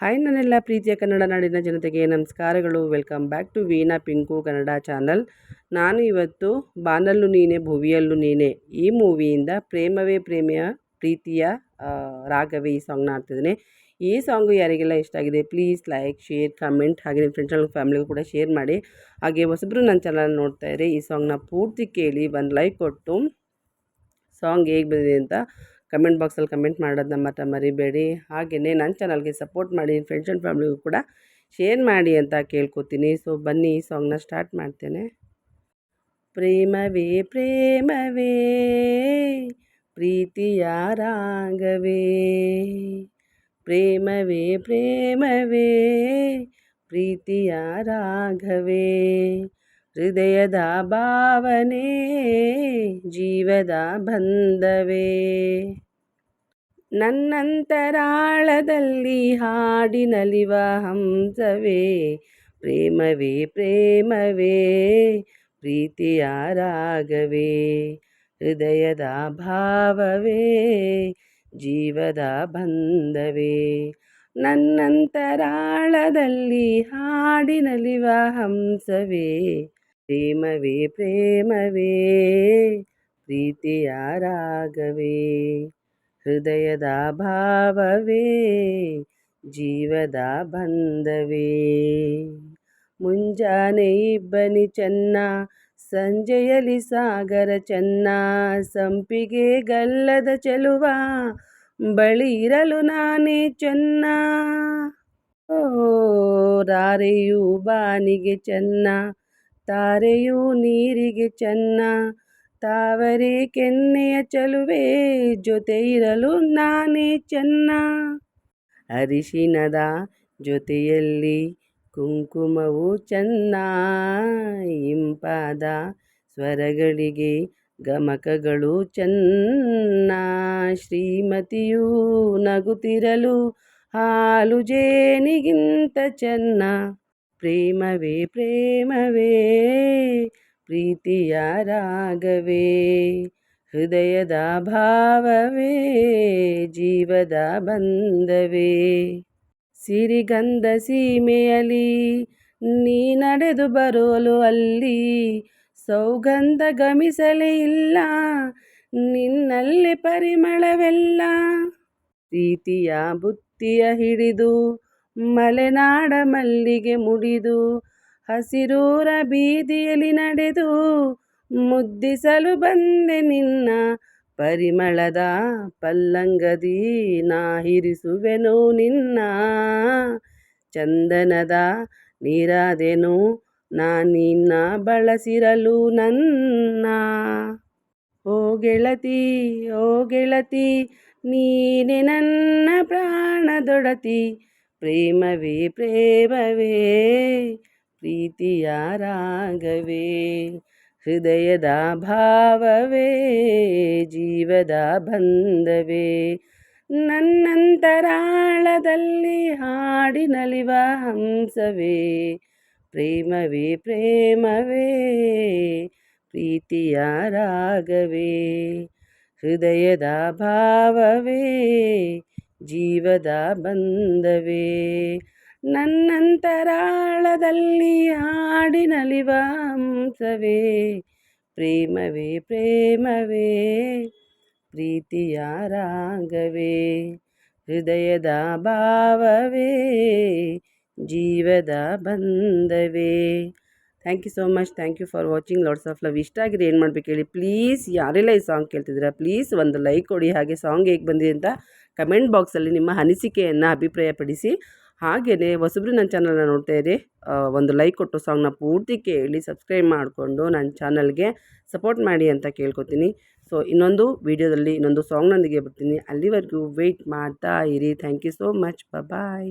Hi ನನ್ನೆಲ್ಲ ಪ್ರೀತಿಯ ಕನ್ನಡ ನಾಡಿನ ಜನತೆಗೆ ನಮಸ್ಕಾರಗಳು. Welcome back to Veena Pinku Kannada channel. ನಾನು ಇವತ್ತು ಬಾನಲ್ಲು ನೀನೆ ಭುವಿಯಲ್ಲು ನೀನೆ ಈ ಮೂವಿಯಿಂದ ಪ್ರೇಮವೇ ಪ್ರೀತಿಯ ರಾಗವೇ ಈ ಸಾಂಗ್ನ ಆಡ್ತಿದ್ದೀನಿ. ಈ ಸಾಂಗು ಯಾರಿಗೆಲ್ಲ ಇಷ್ಟ ಆಗಿದೆ ಪ್ಲೀಸ್ ಲೈಕ್, ಶೇರ್, ಕಮೆಂಟ್, ಹಾಗೆ ನಿಮ್ಮ ಫ್ರೆಂಡ್ಸ್ ಹಾಗೂ ಫ್ಯಾಮಿಲಿಗೂ ಕೂಡ ಶೇರ್ ಮಾಡಿ. ಹಾಗೆ ಹೊಸಬ್ರು ನನ್ನ ಚಾನಲ್ ನೋಡ್ತಾ ಇರಿ, ಈ ಸಾಂಗ್ನ ಪೂರ್ತಿ ಕೇಳಿ ಒಂದು ಲೈಕ್ ಕೊಟ್ಟು ಸಾಂಗ್ ಹೇಗೆ ಬಂದಿದೆ ಅಂತ ಕಮೆಂಟ್ ಬಾಕ್ಸಲ್ಲಿ ಕಮೆಂಟ್ ಮಾಡೋದನ್ನ ಮಾತ್ರ ಮರಿಬೇಡಿ. ಹಾಗೆಯೇ ನನ್ನ ಚಾನಲ್ಗೆ ಸಪೋರ್ಟ್ ಮಾಡಿ, ಫ್ರೆಂಡ್ಸ್ ಆ್ಯಂಡ್ ಫ್ಯಾಮಿಲಿಗೂ ಕೂಡ ಶೇರ್ ಮಾಡಿ ಅಂತ ಕೇಳ್ಕೊತೀನಿ. ಸೊ ಬನ್ನಿ ಈ ಸಾಂಗ್ನ ಸ್ಟಾರ್ಟ್ ಮಾಡ್ತೇನೆ. ಪ್ರೇಮವೇ ಪ್ರೇಮವೇ ಪ್ರೀತಿಯ ರಾಗವೇ, ಪ್ರೇಮವೇ ಪ್ರೇಮವೇ ಪ್ರೀತಿಯ ರಾಗವೇ, ಹೃದಯದ ಭಾವನೆ ಜೀವದ ಬಂಧವೇ, ನನ್ನಂತರಾಳದಲ್ಲಿ ಹಾಡಿನಲಿವ ಹಂಸವೇ, ಪ್ರೇಮವೇ ಪ್ರೇಮವೇ ಪ್ರೀತಿಯ ರಾಗವೇ, ಹೃದಯದ ಭಾವವೇ ಜೀವದ ಬಂಧವೇ, ನನ್ನಂತರಾಳದಲ್ಲಿ ಹಾಡಿನಲಿವ ಹಂಸವೇ, ಪ್ರೇಮವೇ ಪ್ರೇಮವೇ ಪ್ರೀತಿಯ ರಾಗವೇ, ಹೃದಯದ ಭಾವವೇ ಜೀವದ ಬಂಧವೇ. ಮುಂಜಾನೆ ಇಬ್ಬನಿ ಚೆನ್ನ, ಸಂಜೆಯಲ್ಲಿ ಸಾಗರ ಚೆನ್ನ, ಸಂಪಿಗೆ ಗಲ್ಲದ ಚೆಲುವ ಬಳಿ ಇರಲು ನಾನೇ ಚೆನ್ನ, ಓ ರಾರೆಯು ಬಾನಿಗೆ ಚೆನ್ನ, ತಾರೆಯು ನೀರಿಗೆ ಚೆನ್ನ, ತಾವರೆ ಕೆನ್ನೆಯ ಚೆಲುವೆ ಜೊತೆ ಇರಲು ನಾನೇ ಚೆನ್ನ, ಅರಿಶಿನದ ಜೊತೆಯಲ್ಲಿ ಕುಂಕುಮವು ಚೆನ್ನ, ಇಂಪಾದ ಸ್ವರಗಳಿಗೆ ಗಮಕಗಳು ಚೆನ್ನ, ಶ್ರೀಮತಿಯು ನಗುತ್ತಿರಲು ಹಾಲು ಜೇನಿಗಿಂತ ಚೆನ್ನ, ಪ್ರೇಮವೇ ಪ್ರೇಮವೇ ಪ್ರೀತಿಯ ರಾಗವೇ, ಹೃದಯದ ಭಾವವೇ ಜೀವದ ಬಂಧವೇ, ಸಿರಿಗಂಧ ಸೀಮೆಯಲ್ಲಿ ನೀ ನಡೆದು ಬರೋಲು ಅಲ್ಲಿ ಸೌಗಂಧ ಗಮಿಸಲೇ ಇಲ್ಲ, ನಿನ್ನಲ್ಲಿ ಪರಿಮಳವೆಲ್ಲ, ಪ್ರೀತಿಯ ಬುತ್ತಿಯ ಹಿಡಿದು ಮಲೆನಾಡ ಮಲ್ಲಿಗೆ ಮುಡಿದು, ಹಸಿರೂರ ಬೀದಿಯಲ್ಲಿ ನಡೆದು ಮುದ್ದಿಸಲು ಬಂದೆ ನಿನ್ನ, ಪರಿಮಳದ ಪಲ್ಲಂಗದಿ ನಾ ಹಿರಿಸುವೆನು ನಿನ್ನ, ಚಂದನದ ನೀರಾದೆನು ನಾ ನಿನ್ನ ಬಳಸಿರಲು ನನ್ನ, ಓ ಗೆಳತಿ ಓ ಗೆಳತಿ ನೀನೆ ನನ್ನ ಪ್ರಾಣದೊಡತಿ, ಪ್ರೇಮವೇ ಪ್ರೇಮವೇ ಪ್ರೀತಿಯ ರಾಗವೇ, ಹೃದಯದ ಭಾವವೇ ಜೀವದ ಬಂಧವೇ, ನನ್ನಂತರಾಳದಲ್ಲಿ ಹಾಡಿನಲಿವ ಹಂಸವೇ, ಪ್ರೇಮವೇ ಪ್ರೇಮವೇ ಪ್ರೀತಿಯ ರಾಗವೇ, ಹೃದಯದ ಭಾವವೇ ಜೀವದ ಬಂಧವೇ, ನನ್ನಂತರಾಳದಲ್ಲಿ ಹಾಡಿನಲಿವ ಹಂಸವೇ, ಪ್ರೇಮವೇ ಪ್ರೇಮವೇ ಪ್ರೀತಿಯ ರಾಗವೇ, ಹೃದಯದ ಭಾವವೇ ಜೀವದ ಬಂಧವೇ. Thank you so much. Thank you for watching. Lots of love. ಇಷ್ಟ ಆಗಿದೆ ಏನು ಮಾಡಬೇಕು ಹೇಳಿ ಪ್ಲೀಸ್. ಯಾರೆಲ್ಲ ಈ ಸಾಂಗ್ ಕೇಳ್ತಿದ್ದೀರಾ ಪ್ಲೀಸ್ ಒಂದು ಲೈಕ್ ಕೊಡಿ. ಹಾಗೆ ಸಾಂಗ್ ಹೇಗೆ ಬಂದಿದೆ ಅಂತ ಕಮೆಂಟ್ ಬಾಕ್ಸಲ್ಲಿ ನಿಮ್ಮ ಅನಿಸಿಕೆಯನ್ನು ಅಭಿಪ್ರಾಯಪಡಿಸಿ. ಹಾಗೆಯೇ ಹೊಸಬ್ರು ನನ್ನ ಚಾನಲ್ನ ನೋಡ್ತಾ ಇರಿ, ಒಂದು ಲೈಕ್ ಕೊಟ್ಟು ಸಾಂಗ್ನ ಪೂರ್ತಿ ಕೇಳಿ ಸಬ್ಸ್ಕ್ರೈಬ್ ಮಾಡಿಕೊಂಡು ನನ್ನ ಚಾನಲ್ಗೆ ಸಪೋರ್ಟ್ ಮಾಡಿ ಅಂತ ಕೇಳ್ಕೊತೀನಿ. ಸೊ ಇನ್ನೊಂದು ವೀಡಿಯೋದಲ್ಲಿ ಇನ್ನೊಂದು ಸಾಂಗ್ನೊಂದಿಗೆ ಬರ್ತೀನಿ. ಅಲ್ಲಿವರೆಗೂ ವೆಯ್ಟ್ ಮಾಡ್ತಾ ಇರಿ. Thank you so much. Bye.